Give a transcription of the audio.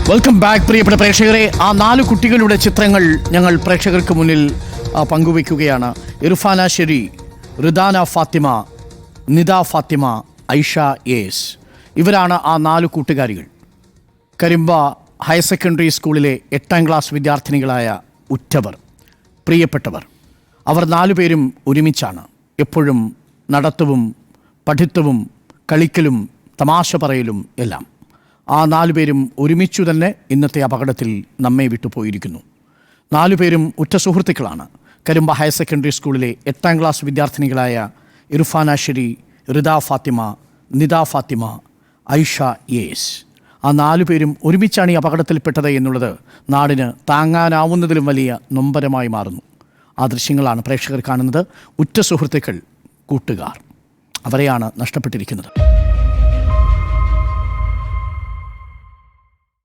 Welcome back പ്രിയപ്പെട്ട പ്രേക്ഷകരെ. ആ 4 കുട്ടികളുടെ ചിത്രങ്ങൾ ഞങ്ങൾ പ്രേക്ഷകർക്ക് മുന്നിൽ പങ്കുവയ്ക്കുകയാണ്. ഇർഫാന ഷെരി, റിദാന ഫാത്തിമ, നിദ ഫാത്തിമ, ഐഷ യേസ്. ഇവരാണ് ആ 4 കൂട്ടുകാരികൾ. കരിമ്പ ഹയർ സെക്കൻഡറി സ്കൂളിലെ 8ാം ക്ലാസ് വിദ്യാർത്ഥിനികളായ ഉറ്റവർ, പ്രിയപ്പെട്ടവർ. അവർ 4 പേരും ഒരുമിച്ചാണ്. എപ്പോഴും നടത്തവും പഠിത്തവും കളിക്കലും തമാശ പറയലും എല്ലാം. ആ 4 പേരും ഒരുമിച്ചു തന്നെ ഇന്നത്തെ അപകടത്തിൽ നമ്മെ വിട്ടുപോയിരിക്കുന്നു. 4 പേരും ഉറ്റ സുഹൃത്തുക്കളാണ്. കരിമ്പ ഹയർ സെക്കൻഡറി സ്കൂളിലെ 8ാം ക്ലാസ് വിദ്യാർത്ഥിനികളായ ഇർഫാന ഷെരി, റിദ ഫാത്തിമ, നിദ ഫാത്തിമ, ഐഷ യേസ്. ആ 4 പേരും ഒരുമിച്ചാണ് ഈ അപകടത്തിൽപ്പെട്ടത് എന്നുള്ളത് നാടിന് താങ്ങാനാവുന്നതിലും വലിയ നൊമ്പരമായി മാറുന്നു. ആ ദൃശ്യങ്ങളാണ് പ്രേക്ഷകർ കാണുന്നത്. ഉറ്റ സുഹൃത്തുക്കൾ, കൂട്ടുകാർ, അവരെയാണ് നഷ്ടപ്പെട്ടിരിക്കുന്നത്.